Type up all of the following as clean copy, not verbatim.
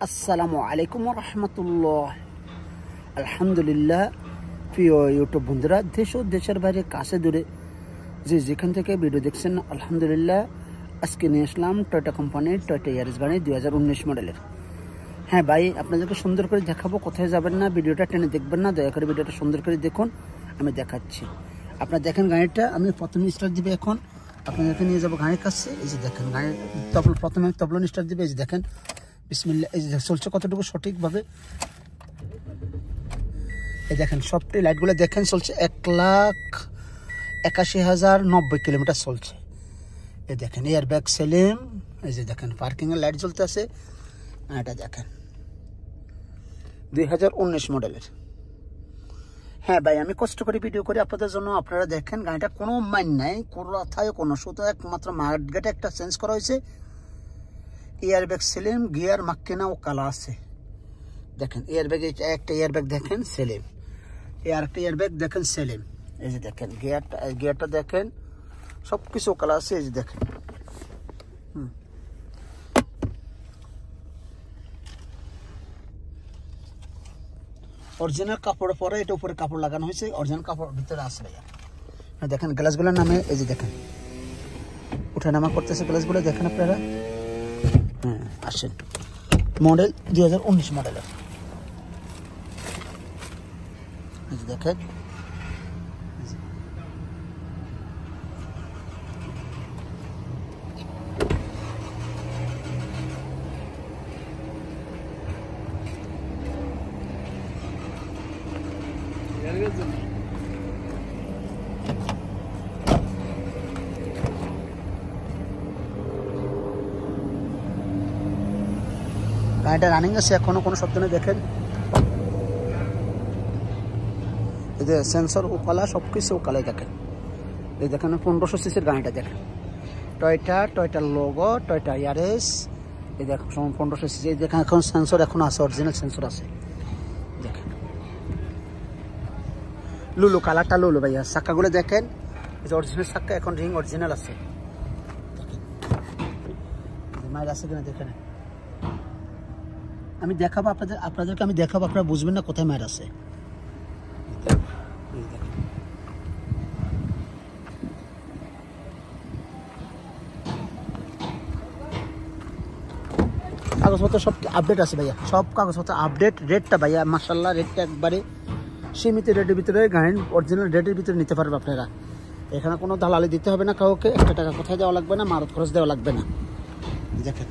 আসসালামু আলাইকুম রহমতুল্লাহ। আলহামদুলিল্লাহ। প্রিয় ইউটিউব বন্ধুরা, দেশ ও দেশের বাইরে কাছে দূরে যে যেখান থেকে ভিডিও দেখছেন, আলহামদুলিল্লাহ। আজকে নিয়ে আসলাম টয়োটা কোম্পানির টয়োটা ইয়ারিস গাড়ি 2019 মডেলের। হ্যাঁ ভাই, আপনাদেরকে সুন্দর করে দেখাবো, কোথায় যাবেন না, ভিডিওটা টেনে দেখবেন না, দয়া করে ভিডিওটা সুন্দর করে দেখুন, আমি দেখাচ্ছি। আপনারা দেখেন গাড়িটা, আমি প্রথমে স্টার্ট দিবে, এখন আপনাদেরকে নিয়ে যাবো গাড়ির কাছে। এই যে দেখেন গাড়ির প্রথমে তবলন স্টার্ট দিবে, এই যে দেখেন বিসমিল্লাহ। এই যে চলছে কতটুকু সঠিকভাবে, এই দেখেন সবটি লাইটগুলো দেখেন চলছে 1,81,090 কিলোমিটার চলছে। এই দেখেন এয়ার ব্যাগ সেলিম। এই যে দেখেন পার্কিংয়ের লাইট জ্বলতে আছে। এটা দেখেন 2019 মডেলের। হ্যাঁ ভাই, আমি কষ্ট করে ভিডিও করি আপনাদের জন্য, আপনারা দেখেন গাড়িটা কোনো মাইন নাই, কোথায় কোনো শুধু একমাত্র মার্কেটে একটা চেঞ্জ করা হয়েছে। এয়ার ব্যাগ সেলিম, গিয়ার মাক্কেনা ও কালা আছে। দেখেন এয়ার ব্যাগ, একটা এয়ার ব্যাগ দেখেন সেলিম, একটা এয়ার ব্যাগ দেখেন সেলিম। এই যে দেখেন গিয়ারটা দেখেন সব কিছু কালা আছে। এই যে দেখেন অরিজিনাল কাপড় পরে, এটা উপরে কাপড় লাগানো হয়েছে, অরিজিনাল কাপড় ভিতরে আছে ভাইয়া। দেখেন গ্লাসগুলোর নামে, এই যে দেখেন উঠা নামা করতেছে গ্লাসগুলো, দেখেন আপনারা। হ্যাঁ আসেন, মডেল 2019 মডেলের। এই যে দেখেন গাড়িটা রানিং আছে, এখনো কোনো শব্দ নেই। দেখেন এই যে সেন্সর উকালা, সব কিছু উকালাই। দেখেন এই দেখেন 1500 সিসির গাড়িটা দেখেন, টয়োটার লোগো, টয়োটা ইয়ারিস। এই দেখেন 1500 সিসি। এই দেখেন এখন সেন্সর এখন আছে, অরিজিনাল সেন্সর আছে। দেখেন লুলু কালারটা লুলু ভাইয়া। চাক্কাগুলো দেখেন, এই যে অরিজিনাল চাক্কা, এখন রিং অরিজিনাল আছে। দেখেন মাইল আছে কিনা দেখেন, আমি দেখাবো আপনাদেরকে আমি দেখাবো, আপনারা বুঝবেন না কোথায় মায়ের আছে। কাগজপত্র সব আপডেট আছে ভাইয়া, সব কাগজপত্র আপডেট। রেটটা ভাইয়া মাশাআল্লাহ, রেটটা একবারে সীমিত রেটের ভিতরে, গাড়ির অরিজিনাল রেটের ভিতরে নিতে পারবে আপনারা। এখানে কোনো দালালি দিতে হবে না কাউকে, একটা টাকা কোথায় দেওয়া লাগবে না, মারত খরচ দেওয়া লাগবে না। দেখেন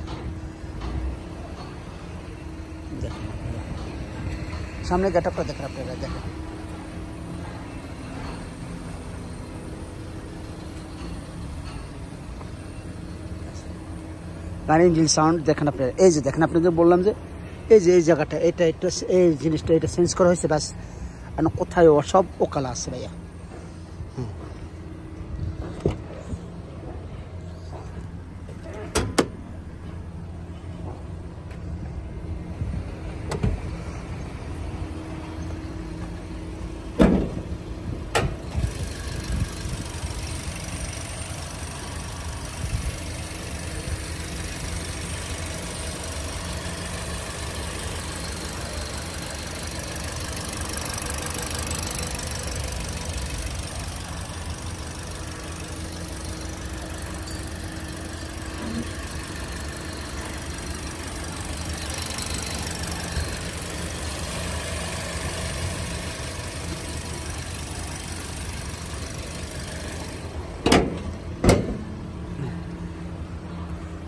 সামনে গেটআপটা দেখেন আপনারা, দেখেন গাড়ির ইঞ্জিন সাউন্ড দেখেন আপনারা। এই যে দেখেন আপনাদের বললাম যে এই যে এই জায়গাটা, এটা এই জিনিসটা এটা চেঞ্জ করা হয়েছে, ব্যাস। কোথায় সব ওকালা আছে ভাইয়া।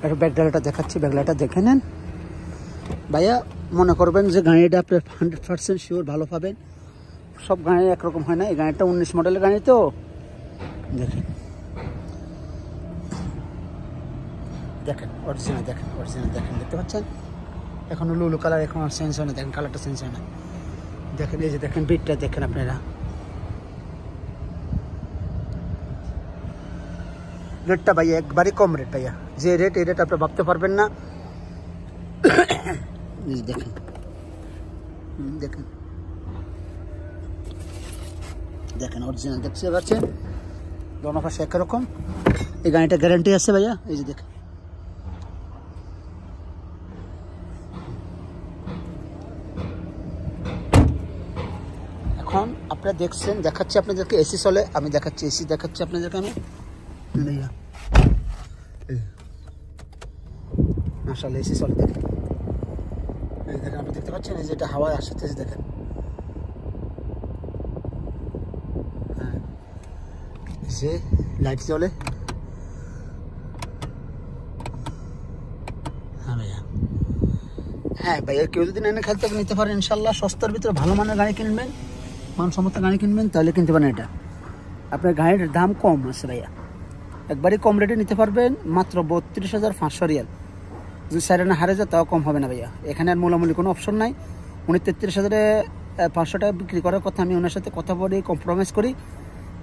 একটা ব্যাকলাইটটা দেখাচ্ছি, ব্যাকলাইটটা দেখে নেন ভাইয়া। মনে করবেন যে গাড়িটা আপনি 100% শিওর ভালো পাবেন। সব গাড়ি একরকম হয় না, এই গাড়িটা 19 মডেলের গাড়ি তো। দেখেন দেখেন অরিজিনাল, দেখেন অরিজিনাল, দেখেন দেখতে পাচ্ছেন। এখন লুলু কালার, এখন চেঞ্জ হয় না, দেখেন কালারটা চেঞ্জ হয় না। দেখেন এই যে দেখেন বিটটা দেখেন আপনারা। রেটটা ভাইয়া একবারই কম রেট ভাইয়া, যে রেট এই রেট আপনি ভাবতে পারবেন না। দেখেন দেখেন দেখেন অরিজিনাল দেখতে পাচ্ছেন, দোনো পাশে একরকম। এই গাড়িটা গ্যারান্টি আছে ভাইয়া। এই যে দেখেন এখন আপনারা দেখছেন, দেখাচ্ছি আপনাদেরকে এসি চলে, আমি দেখাচ্ছি এসি দেখাচ্ছি আপনাদেরকে আমি মাশাআল্লাহ এসি চলে দেখেন, এই দেখেন আপনি দেখতে পাচ্ছেন এই যেটা হাওয়ায় আসতেছে দেখেন, হ্যাঁ যে লাইট চলে। হ্যাঁ ভাইয়া, হ্যাঁ ভাইয়া কেউ যদি এনে খেলতে নিতে পারেন ইনশাল্লাহ, সস্তার ভিতরে ভালো মানের গাড়ি কিনবেন, মানসম্মত গাড়ি কিনবেন তাহলে কিনতে পারেন। এটা আপনার গাড়ির দাম কম আছে ভাইয়া, একবারই কম রেটে নিতে পারবেন মাত্র 32,500 রিয়াল। যদি সাইরেনা হারে যায় তাও কম হবে না ভাইয়া, এখানে আর মূলামূলি কোনো অপশন নাই। উনি 33,500 টাকা বিক্রি করার কথা, আমি ওনার সাথে কথা বলে কম্প্রোমাইজ করি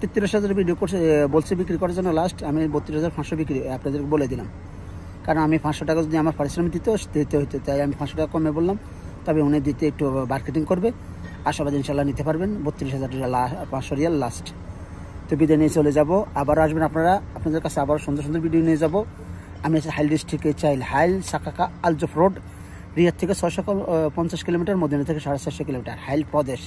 33,000 ভিডিও করছে বলছে বিক্রি করার জন্য, লাস্ট আমি 32,500 বিক্রি আপনাদেরকে বলে দিলাম, কারণ আমি 500 টাকা যদি আমার পারিশ্রমিক দিতে হইতো তাই আমি 500 টাকা কমে বললাম, তবে উনি দিতে একটু মার্কেটিং করবে, আশাবাদ ইনশাল্লাহ নিতে পারবেন 32,500 রিয়াল লাস্ট। তো বিদায় নিয়ে চলে যাব, আবার আসবেন আপনারা, আপনাদের কাছে আবার সুন্দর সুন্দর ভিডিও নিয়ে যাব। আমি আছি হাইল ডিস্ট্রিক্টে চাইল, হাইল সাকাকা আলজফ রোড, রিয়াদ থেকে 650 কিলোমিটার, মদিনা থেকে 450 কিলোমিটার, হাইল প্রদেশ।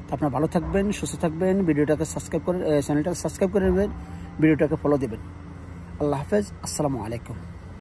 তো আপনারা ভালো থাকবেন, সুস্থ থাকবেন, ভিডিওটাকে সাবস্ক্রাইব করে চ্যানেলটাকে সাবস্ক্রাইব করে নেবেন, ভিডিওটাকে ফলো দেবেন। আল্লাহ হাফেজ, আসসালামু আলাইকুম।